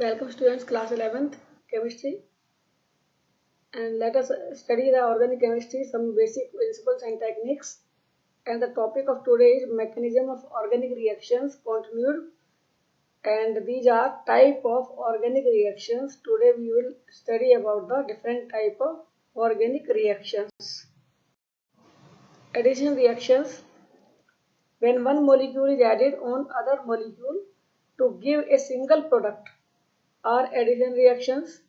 Welcome students, class 11th chemistry, and let us study the organic chemistry, some basic principles and techniques. And the topic of today is mechanism of organic reactions continued, and these are type of organic reactions. Today we will study about the different type of organic reactions. Addition reactions: when one molecule is added on other molecule to give a single product, are addition reactions.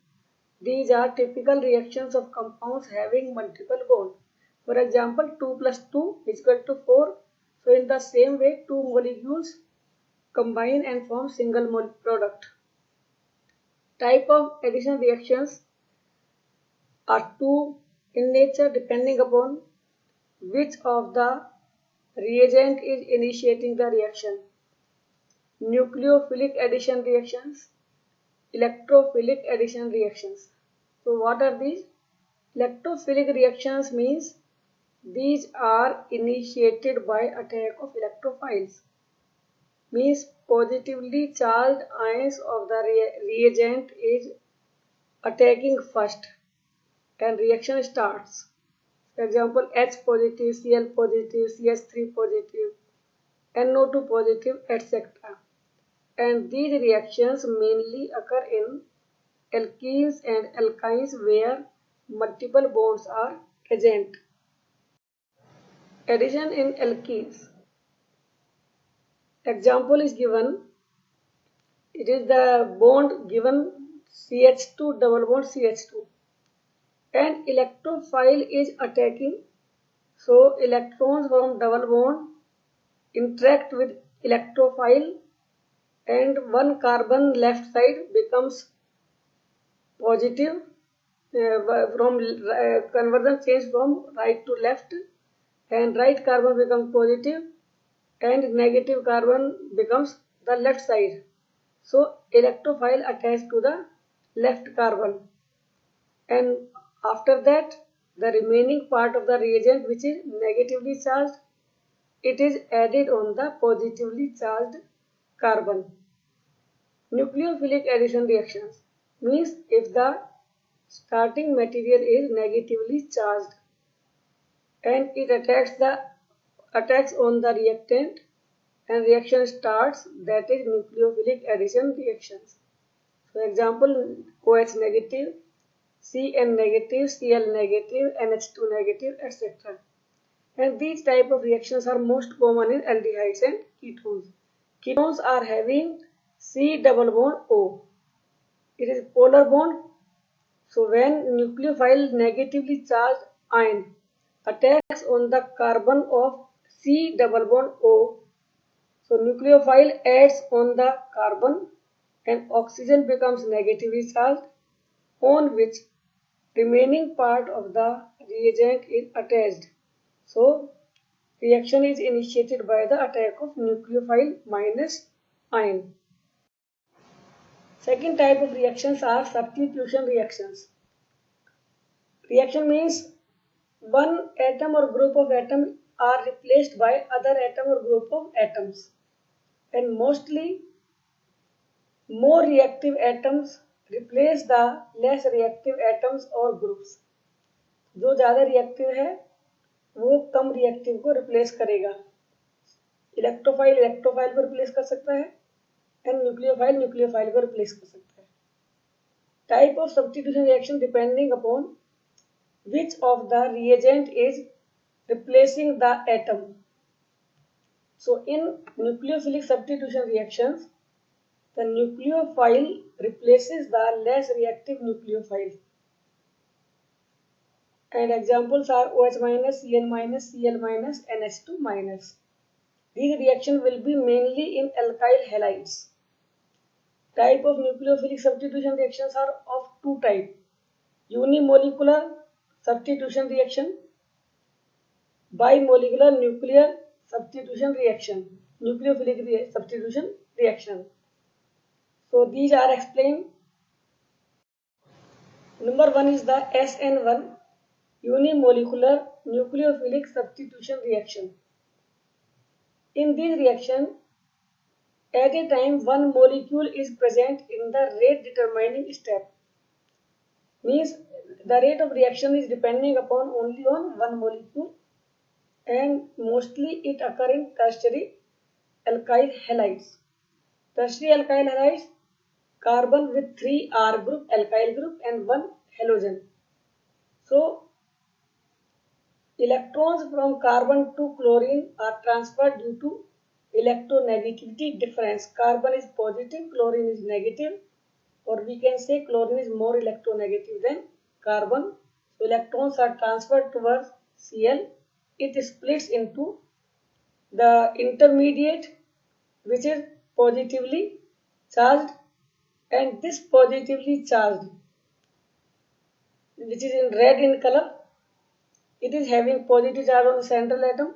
These are typical reactions of compounds having multiple bonds. For example, 2 plus 2 is equal to 4. So in the same way, two molecules combine and form single product. Type of addition reactions are two in nature depending upon which of the reagent is initiating the reaction. Nucleophilic addition reactions, electrophilic addition reactions. So what are these? Electrophilic reactions means these are initiated by attack of electrophiles. Means positively charged ions of the reagent is attacking first and reaction starts. For example, H positive, Cl positive, CH3 positive, NO2 positive, etc. And these reactions mainly occur in alkenes and alkynes where multiple bonds are present. Addition in alkenes. Example is given. It is the bond given CH2 double bond CH2. And electrophile is attacking. So electrons from double bond interact with electrophile and one carbon left side becomes positive from conversion change from right to left, and right carbon becomes positive and negative carbon becomes the left side. So electrophile attached to the left carbon, and after that the remaining part of the reagent which is negatively charged, it is added on the positively charged carbon. Nucleophilic addition reactions means if the starting material is negatively charged and it attacks on the reactant and reaction starts, that is nucleophilic addition reactions. For example, OH negative, Cn negative, Cl negative, NH2 negative, etc. And these type of reactions are most common in aldehydes and ketones. Ketones are having C double bond O. It is polar bond. So when nucleophile negatively charged ion attacks on the carbon of C double bond O, so nucleophile adds on the carbon and oxygen becomes negatively charged, on which remaining part of the reagent is attached. So reaction is initiated by the attack of nucleophile minus ion. Second type of reactions are substitution reactions. Reaction means one atom or group of atoms are replaced by other atom or group of atoms, and mostly more reactive atoms replace the less reactive atoms or groups. जो ज़्यादा reactive है वो कम reactive को replace करेगा. Electrophile electrophile को replace कर सकता है and nucleophile nucleophile को replace कर सकता है. Type of substitution reaction depending upon which of the reagent is replacing the atom. So in nucleophilic substitution reactions, the nucleophile replaces the less reactive nucleophile. And examples are OH minus, Cn minus, Cl minus, NH2 minus. These reactions will be mainly in alkyl halides. Type of nucleophilic substitution reactions are of two types: unimolecular substitution reaction, bimolecular nuclear substitution reaction, nucleophilic substitution reaction. So these are explained. Number one is the SN1 unimolecular nucleophilic substitution reaction. In this reaction, at a time one molecule is present in the rate determining step. Means the rate of reaction is depending upon only on one molecule, and mostly it occur in tertiary alkyl halides. Tertiary alkyl halides, carbon with 3 R group, alkyl group, and 1 halogen. So electrons from carbon to chlorine are transferred due to electronegativity difference. Carbon is positive, chlorine is negative, or we can say chlorine is more electronegative than carbon. So electrons are transferred towards Cl. It splits into the intermediate, which is positively charged, and this positively charged, which is in red in color, it is having positive charge on the central atom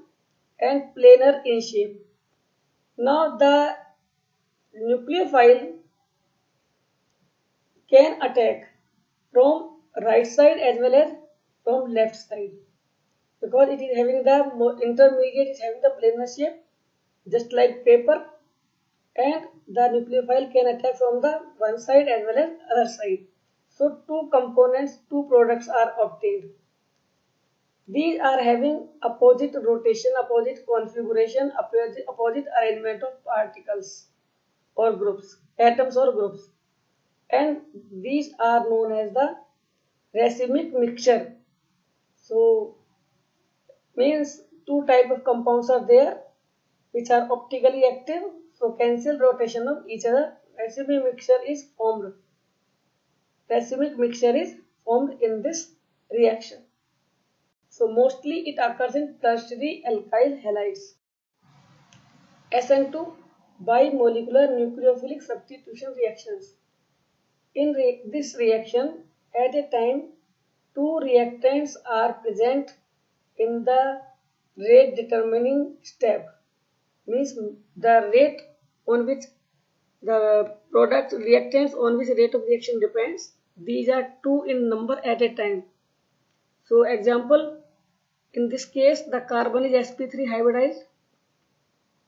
and planar in shape. Now the nucleophile can attack from right side as well as from left side, because it is having the intermediate is having the planar shape just like paper, and the nucleophile can attack from the one side as well as other side. So two components, two products are obtained. These are having opposite rotation, opposite configuration, opposite arrangement of particles or groups, atoms or groups, and these are known as the racemic mixture. So means two type of compounds are there which are optically active, so cancel rotation of each other. Racemic mixture is formed. Racemic mixture is formed in this reaction. So mostly it occurs in tertiary alkyl halides. SN2 bimolecular nucleophilic substitution reactions. In this reaction, at a time, two reactants are present in the rate determining step. Means the rate on which the product reactants on which rate of reaction depends. These are two in number at a time. So example, in this case the carbon is sp3 hybridized.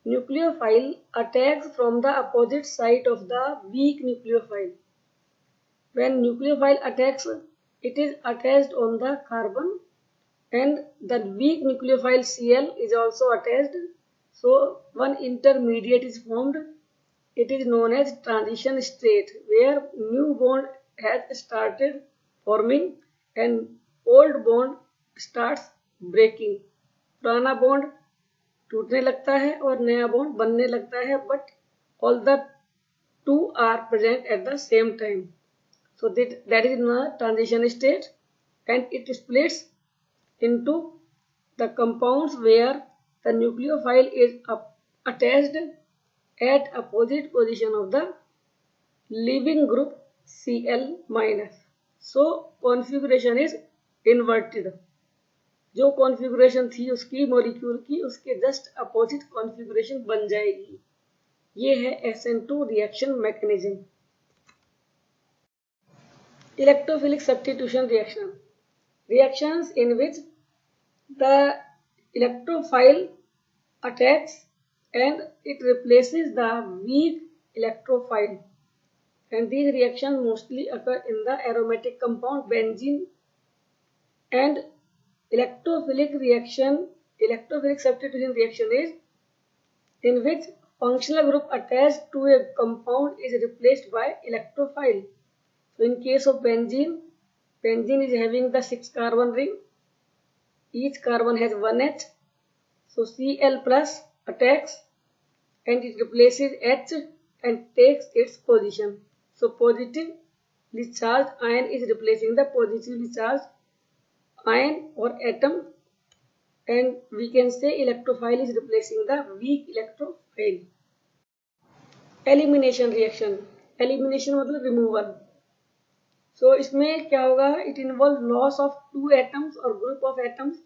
Nucleophile attacks from the opposite side of the weak nucleophile. When nucleophile attacks, it is attached on the carbon, and the weak nucleophile Cl is also attached. So one intermediate is formed. It is known as transition state, where new bond has started forming and old bond starts breaking. पुराना bond टूटने लगता है और नया bond बनने लगता है, but all the two are present at the same time. So that is in the transition state, and it splits into the compounds where the nucleophile is attached at opposite position of the leaving group Cl minus. So configuration is inverted. जो configuration थी उसकी molecule की, उसके just opposite configuration बन जाएगी. ये है SN2 reaction mechanism. Electrophilic substitution reaction. Reactions in which the electrophile attacks and it replaces the weak electrophile, and these reactions mostly occur in the aromatic compound benzene. And electrophilic substitution reaction is in which functional group attached to a compound is replaced by electrophile. So in case of benzene is having the 6 carbon ring. Each carbon has 1 H. So Cl plus attacks and it replaces H and takes its position. So positively charged ion is replacing the positively charged ion or atom, and we can say electrophile is replacing the weak electrophile. Elimination reaction. Elimination मतलब removal. So इसमें क्या होगा? It involves loss of two atoms or group of atoms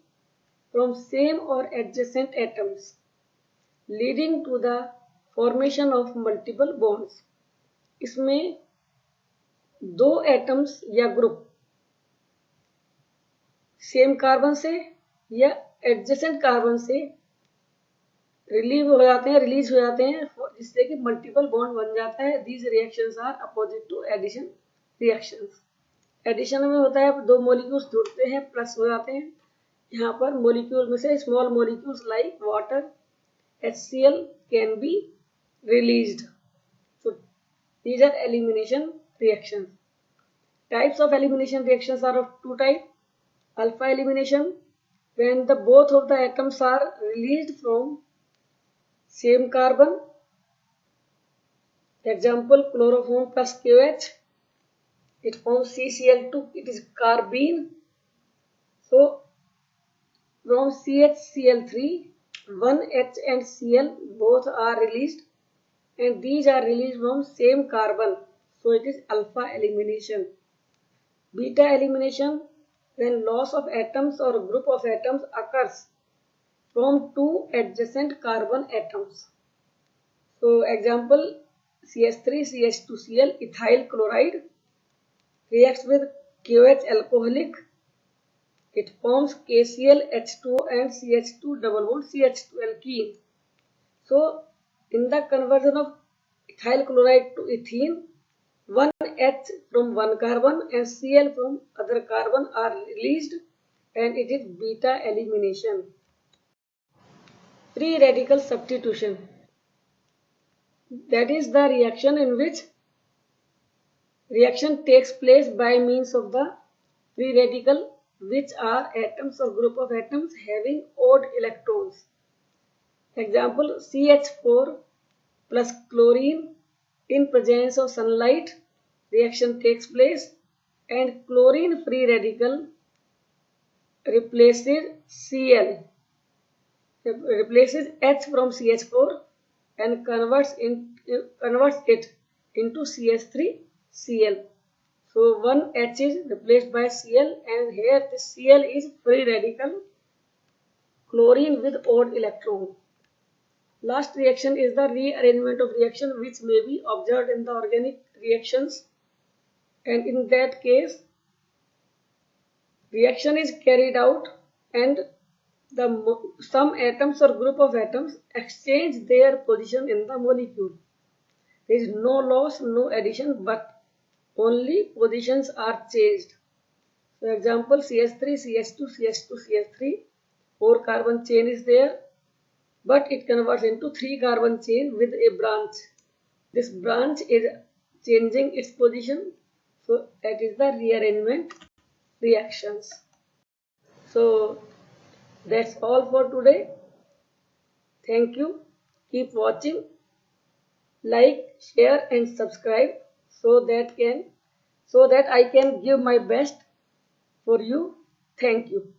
from same or adjacent atoms, leading to the formation of multiple bonds. इसमें दो atoms या group same carbon से या adjacent carbon से रिलीव हो जाते हैं, रिलीज हो जाते हैं, जिससे कि मल्टीपल बॉन्ड बन जाता है. These reactions are opposite to addition reactions. Addition में होता है दो मॉलिक्यूल्स जुड़ते हैं, प्लस हो जाते हैं. यहाँ पर मॉलिक्यूल में से small molecules like water, HCl can be released. So these are elimination reactions. Types of elimination reactions are of two types. Alpha elimination, when the both of the atoms are released from same carbon. Example, chloroform plus KOH. It forms CCl2. It is carbene. So from CHCl3, 1H and Cl both are released, and these are released from same carbon. So it is alpha elimination. Beta elimination, when loss of atoms or group of atoms occurs from two adjacent carbon atoms. So example, CH3 CH2Cl ethyl chloride reacts with KOH alcoholic. It forms KCl H2O and CH2 double bond CH2 alkene. So in the conversion of ethyl chloride to ethene, one H from one carbon and Cl from other carbon are released, and it is beta elimination. Free radical substitution, that is the reaction in which reaction takes place by means of the free radical, which are atoms or group of atoms having odd electrons. Example, CH4 plus chlorine in presence of sunlight, reaction takes place, and chlorine free radical replaces Cl, replaces H from CH4 and converts it into CH3Cl. So one H is replaced by Cl, and here this Cl is free radical chlorine with odd electron. Last reaction is the rearrangement of reaction, which may be observed in the organic reactions, and in that case reaction is carried out and some atoms or group of atoms exchange their position in the molecule. There is no loss, no addition, but only positions are changed. For example, CH3 CH2 CH2 CH3, 4 carbon chain is there, but it converts into 3 carbon chain with a branch. This branch is changing its position, so that is the rearrangement reactions. So that's all for today. Thank you. Keep watching. Like, share and subscribe so that I can give my best for you. Thank you.